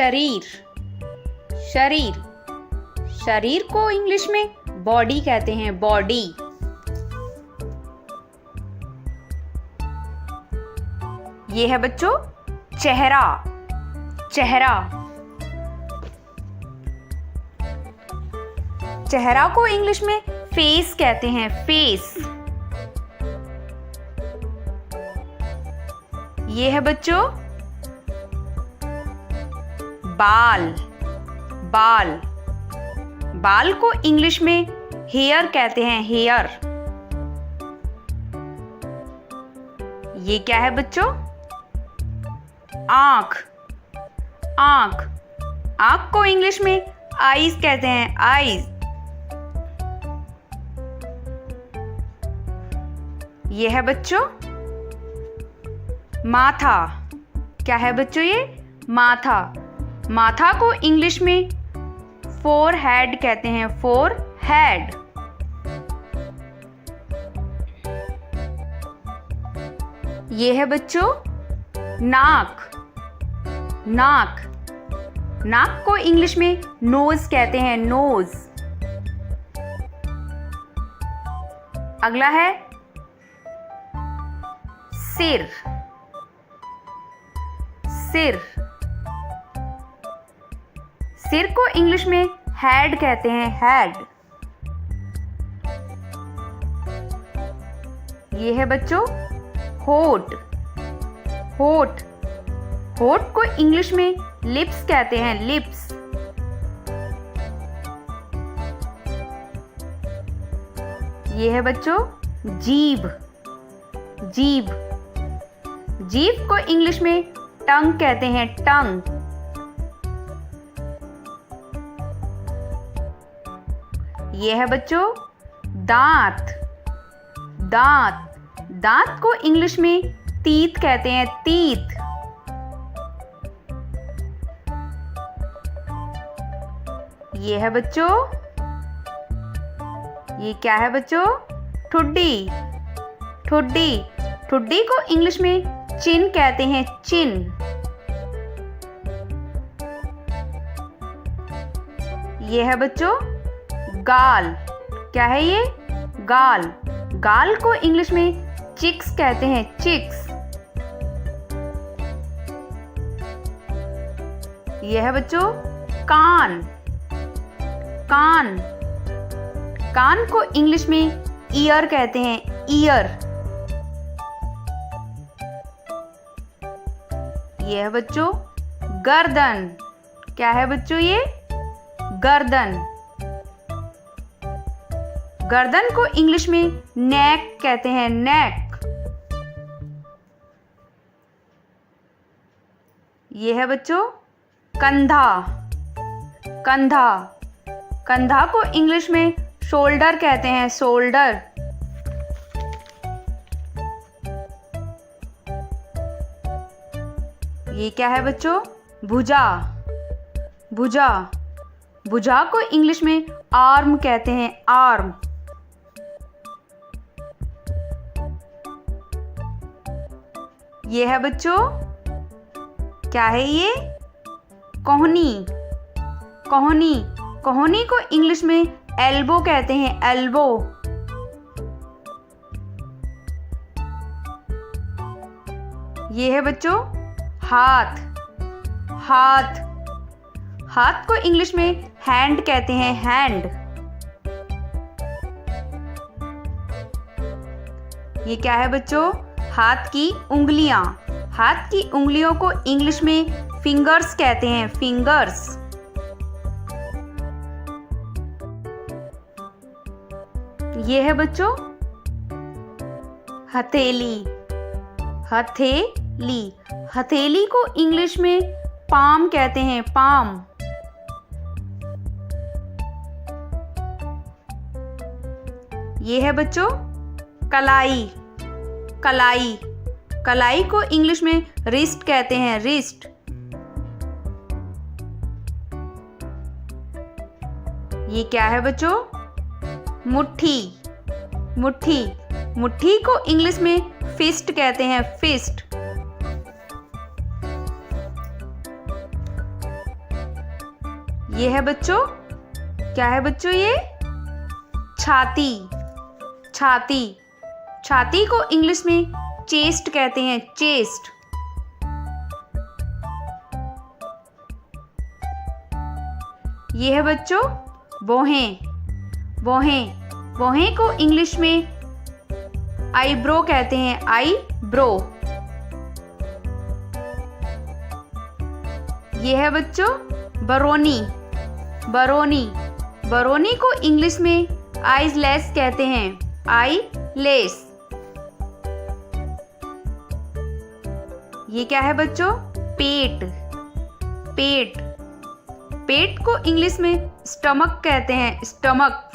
शरीर, शरीर, शरीर को इंग्लिश में बॉडी कहते हैं, बॉडी। ये है बच्चों चेहरा, चेहरा, चेहरा को इंग्लिश में फेस कहते हैं, फेस। ये है बच्चों बाल, बाल, बाल को इंग्लिश में हेयर कहते हैं, हेयर। ये क्या है बच्चों आंख, आंख, आंख को इंग्लिश में आईज कहते हैं, आईज। ये है बच्चों माथा, क्या है बच्चों ये माथा, माथा को इंग्लिश में फोर हेड कहते हैं, फोर हेड। ये है बच्चों नाक, नाक, नाक को इंग्लिश में नोज कहते हैं, नोज। अगला है सिर, सिर, सिर को इंग्लिश में हेड कहते हैं, हेड। ये है बच्चों होठ, होठ, होठ को इंग्लिश में लिप्स कहते हैं, लिप्स। ये है बच्चों जीभ, जीभ, जीभ को इंग्लिश में टंग कहते हैं, टंग। ये है बच्चों दांत, दांत, दांत को इंग्लिश में तीत कहते हैं, तीत। ये है बच्चों ये क्या है बच्चों ठुड्डी, ठुड्डी, ठुड्डी को इंग्लिश में चिन कहते हैं, चिन। ये है बच्चों गाल, क्या है ये गाल, गाल को इंग्लिश में चिक्स कहते हैं, चिक्स। ये है बच्चों कान, कान, कान को इंग्लिश में ईयर कहते हैं, ईयर। ये है बच्चों गर्दन, क्या है बच्चों ये गर्दन, गर्दन को इंग्लिश में नेक कहते हैं, नेक। ये है बच्चों कंधा, कंधा, कंधा को इंग्लिश में शोल्डर कहते हैं, शोल्डर। ये क्या है बच्चों भुजा, भुजा, भुजा को इंग्लिश में आर्म कहते हैं, आर्म। ये है बच्चों क्या है ये कोहनी, कोहनी, कोहनी को इंग्लिश में एल्बो कहते हैं, एल्बो। ये है बच्चों हाथ, हाथ, हाथ को इंग्लिश में हैंड कहते हैं, हैंड। ये क्या है बच्चों हाथ की उंगलियां, हाथ की उंगलियों को इंग्लिश में फिंगर्स कहते हैं, फिंगर्स। ये है बच्चों हथेली, हथेली, हथेली को इंग्लिश में पाम कहते हैं, पाम। ये है बच्चों कलाई, कलाई, कलाई को इंग्लिश में रिस्ट कहते हैं, रिस्ट। ये क्या है बच्चों मुट्ठी, मुट्ठी, मुट्ठी को इंग्लिश में फिस्ट कहते हैं, फिस्ट। ये है बच्चों, क्या है बच्चों ये? छाती। छाती, छाती को इंग्लिश में चेस्ट कहते हैं, चेस्ट। ये है बच्चों भौहें। भौहें, भौहें को इंग्लिश में आईब्रो कहते हैं, आईब्रो। ये है बच्चों बरोनी। बरोनी, बरोनी को इंग्लिश में आईलेस कहते हैं, आईलेस। ये क्या है बच्चों? पेट। पेट, पेट को इंग्लिश में स्टमक कहते हैं, स्टमक।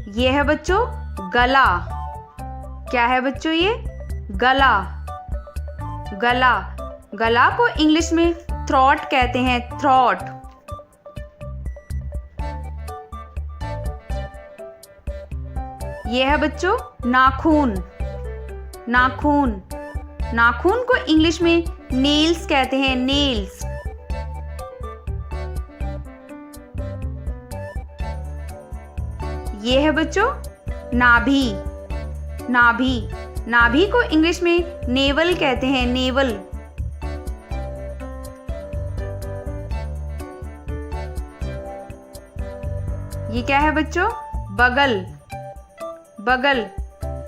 ये है बच्चों गला। क्या है बच्चों ये? गला। गला, गला को इंग्लिश में थ्रोट कहते हैं, थ्रोट। ये है बच्चों नाखून। नाखून, नाखून को इंग्लिश में नेल्स कहते हैं, नेल्स। ये है बच्चों नाभि। नाभि, नाभि को इंग्लिश में नेवल कहते हैं, नेवल। ये क्या है बच्चों? बगल। बगल,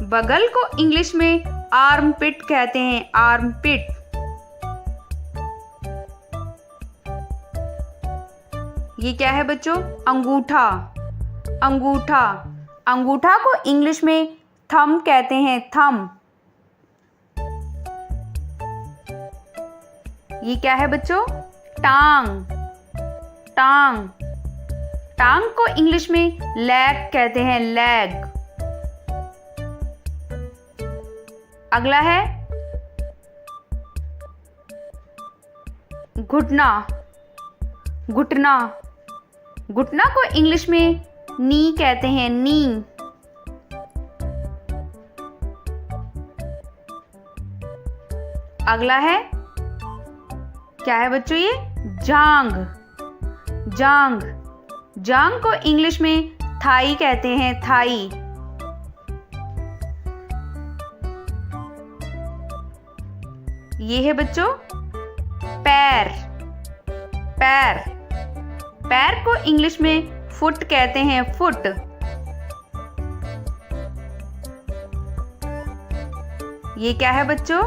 बगल को इंग्लिश में आर्मपिट कहते हैं, आर्मपिट। ये क्या है बच्चों? अंगूठा। अंगूठा, अंगूठा को इंग्लिश में थंब कहते हैं, थंब। ये क्या है बच्चों? टांग। टांग, टांग को इंग्लिश में लेग कहते हैं, लेग। अगला है घुटना। घुटना, घुटना को इंग्लिश में नी कहते हैं, नी। अगला है, क्या है बच्चों ये? जांग। जांग, जांग को इंग्लिश में थाई कहते हैं, थाई। ये है बच्चों पैर। पैर, पैर को इंग्लिश में फुट कहते हैं, फुट। ये क्या है बच्चों?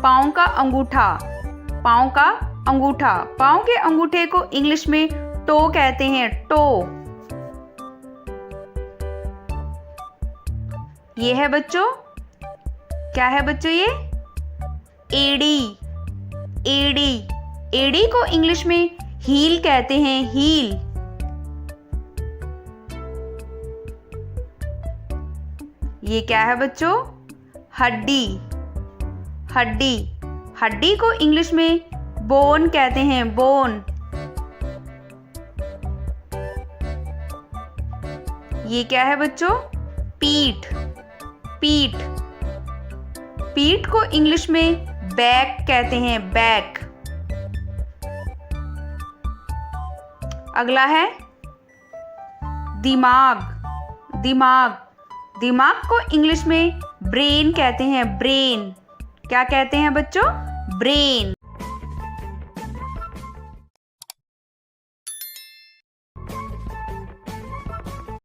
पाँव का अंगूठा। पाँव का अंगूठा, पाँव के अंगूठे को इंग्लिश में टो कहते हैं, टो। ये है बच्चों, क्या है बच्चों ये? एड़ी। एड़ी, एड़ी को इंग्लिश में हील कहते हैं, हील। ये क्या है बच्चों? हड्डी। हड्डी, हड्डी को इंग्लिश में बोन कहते हैं, बोन। ये क्या है बच्चों? पीठ। पीठ, पीठ को इंग्लिश में बैक कहते हैं, बैक। अगला है दिमाग। दिमाग, दिमाग को इंग्लिश में ब्रेन कहते हैं, ब्रेन। क्या कहते हैं बच्चों? ब्रेन।